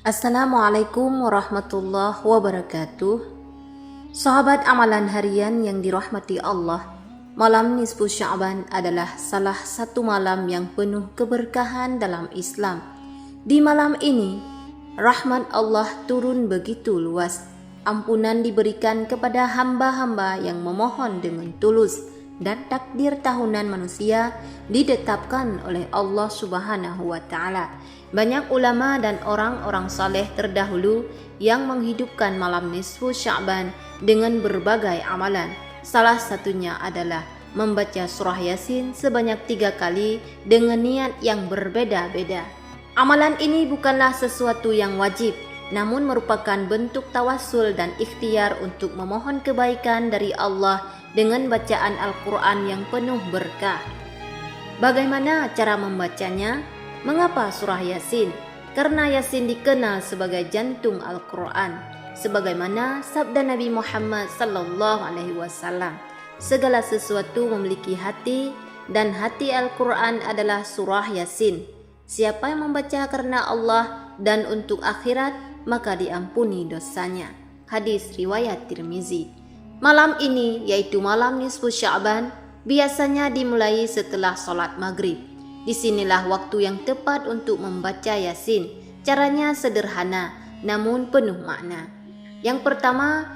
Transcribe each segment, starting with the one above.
Assalamualaikum warahmatullahi wabarakatuh. Sahabat amalan harian yang dirahmati Allah, malam nisfu Sya'ban adalah salah satu malam yang penuh keberkahan dalam Islam. Di malam ini, rahmat Allah turun begitu luas. Ampunan diberikan kepada hamba-hamba yang memohon dengan tulus, dan takdir tahunan manusia ditetapkan oleh Allah Subhanahu wa Ta'ala. Banyak ulama dan orang-orang saleh terdahulu yang menghidupkan malam nisfu Sya'ban dengan berbagai amalan. Salah satunya adalah membaca surah Yasin sebanyak 3 kali dengan niat yang berbeda-beda. Amalan ini bukanlah sesuatu yang wajib, namun merupakan bentuk tawassul dan ikhtiar untuk memohon kebaikan dari Allah dengan bacaan Al-Quran yang penuh berkah. Bagaimana cara membacanya? Mengapa surah Yasin? Karena Yasin dikenal sebagai jantung Al-Quran. Sebagaimana sabda Nabi Muhammad sallallahu alaihi wasallam, segala sesuatu memiliki hati dan hati Al-Quran adalah surah Yasin. Siapa yang membaca karena Allah dan untuk akhirat, maka diampuni dosanya. Hadis riwayat Tirmizi. Malam ini, yaitu malam nisfu Sya'ban, biasanya dimulai setelah sholat maghrib. Disinilah waktu yang tepat untuk membaca Yasin. Caranya sederhana, namun penuh makna. Yang pertama,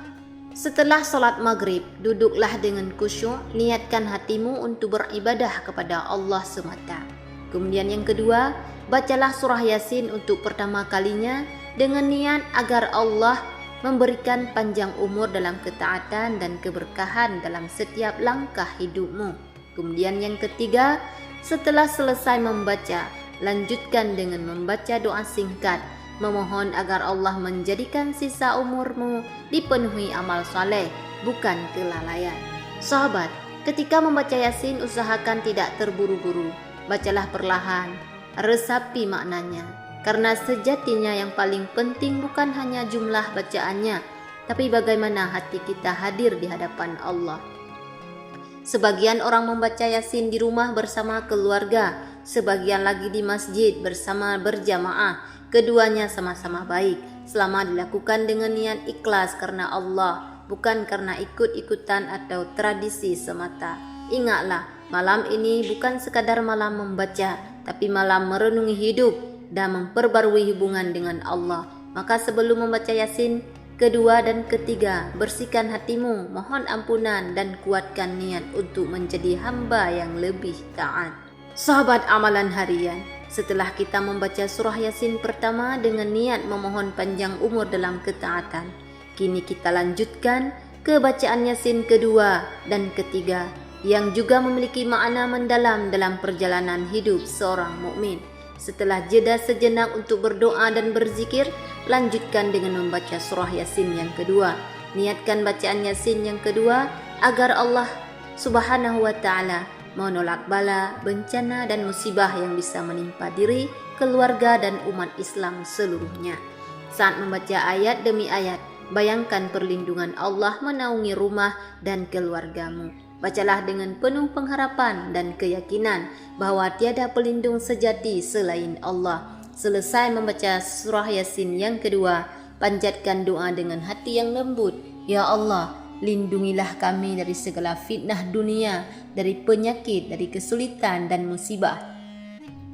setelah sholat maghrib, duduklah dengan khusyuk, niatkan hatimu untuk beribadah kepada Allah semata. Kemudian yang kedua, bacalah surah Yasin untuk pertama kalinya dengan niat agar Allah memberikan panjang umur dalam ketaatan dan keberkahan dalam setiap langkah hidupmu. Kemudian yang ketiga, setelah selesai membaca, lanjutkan dengan membaca doa singkat, memohon agar Allah menjadikan sisa umurmu dipenuhi amal saleh, bukan kelalaian. Sahabat, ketika membaca Yasin usahakan tidak terburu-buru, bacalah perlahan, resapi maknanya. Karena sejatinya yang paling penting bukan hanya jumlah bacaannya, tapi bagaimana hati kita hadir di hadapan Allah. Sebagian orang membaca Yasin di rumah bersama keluarga, sebagian lagi di masjid bersama berjamaah. Keduanya sama-sama baik, selama dilakukan dengan niat ikhlas karena Allah, bukan karena ikut-ikutan atau tradisi semata. Ingatlah, malam ini bukan sekadar malam membaca, tapi malam merenungi hidup dan memperbarui hubungan dengan Allah. Maka sebelum membaca Yasin kedua dan ketiga, bersihkan hatimu, mohon ampunan dan kuatkan niat untuk menjadi hamba yang lebih taat. Sahabat amalan harian, setelah kita membaca surah Yasin pertama dengan niat memohon panjang umur dalam ketaatan, kini kita lanjutkan ke bacaan Yasin kedua dan ketiga yang juga memiliki makna mendalam dalam perjalanan hidup seorang mukmin. Setelah jeda sejenak untuk berdoa dan berzikir, lanjutkan dengan membaca surah Yasin yang kedua. Niatkan bacaan Yasin yang kedua agar Allah Subhanahu wa Ta'ala menolak bala, bencana dan musibah yang bisa menimpa diri, keluarga dan umat Islam seluruhnya. Saat membaca ayat demi ayat, bayangkan perlindungan Allah menaungi rumah dan keluargamu. Bacalah dengan penuh pengharapan dan keyakinan bahwa tiada pelindung sejati selain Allah. Selesai membaca surah Yasin yang kedua, panjatkan doa dengan hati yang lembut. Ya Allah, lindungilah kami dari segala fitnah dunia, dari penyakit, dari kesulitan dan musibah.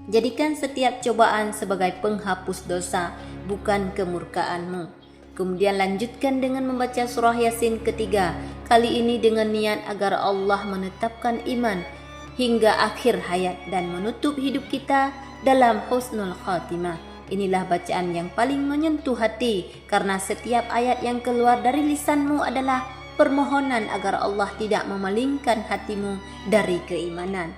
Jadikan setiap cobaan sebagai penghapus dosa, bukan kemurkaan-Mu. Kemudian lanjutkan dengan membaca surah Yasin ketiga, kali ini dengan niat agar Allah menetapkan iman hingga akhir hayat dan menutup hidup kita dalam husnul khatimah. Inilah bacaan yang paling menyentuh hati, karena setiap ayat yang keluar dari lisanmu adalah permohonan agar Allah tidak memalingkan hatimu dari keimanan.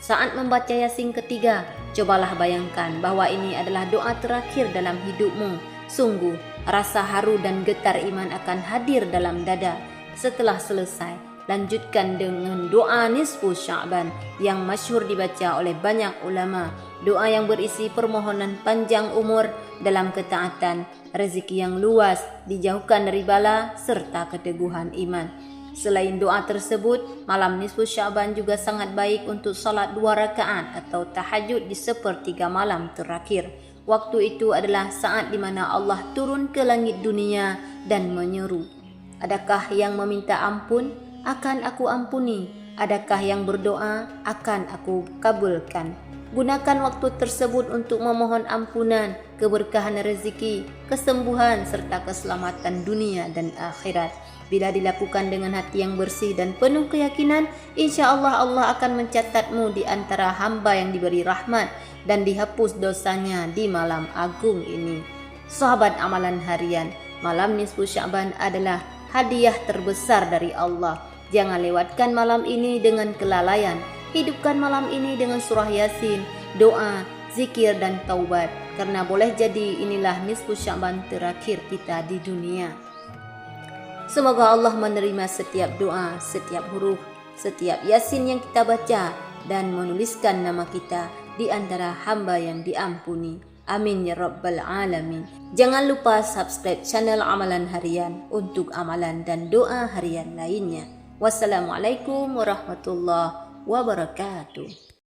Saat membaca Yasin ketiga, cobalah bayangkan bahwa ini adalah doa terakhir dalam hidupmu. Sungguh, rasa haru dan getar iman akan hadir dalam dada. Setelah selesai, lanjutkan dengan doa nisfu Sya'ban yang masyhur dibaca oleh banyak ulama. Doa yang berisi permohonan panjang umur dalam ketaatan, rezeki yang luas, dijauhkan dari bala, serta keteguhan iman. Selain doa tersebut, malam nisfu Sya'ban juga sangat baik untuk salat 2 rakaat atau tahajud di sepertiga malam terakhir. Waktu itu adalah saat di mana Allah turun ke langit dunia dan menyeru, adakah yang meminta ampun? Akan aku ampuni. Adakah yang berdoa? Akan aku kabulkan. Gunakan waktu tersebut untuk memohon ampunan, keberkahan rezeki, kesembuhan serta keselamatan dunia dan akhirat. Bila dilakukan dengan hati yang bersih dan penuh keyakinan, insya Allah Allah akan mencatatmu di antara hamba yang diberi rahmat dan dihapus dosanya di malam agung ini. Sahabat amalan harian, malam nisfu Sya'ban adalah hadiah terbesar dari Allah. Jangan lewatkan malam ini dengan kelalaian. Hidupkan malam ini dengan surah Yasin, doa, zikir dan taubat. Karena boleh jadi inilah nisfu Sya'ban terakhir kita di dunia. Semoga Allah menerima setiap doa, setiap huruf, setiap Yasin yang kita baca dan menuliskan nama kita di antara hamba yang diampuni. Amin ya rabbal alamin. Jangan lupa subscribe channel Amalan Harian untuk amalan dan doa harian lainnya. Wassalamualaikum warahmatullahi wabarakatuh.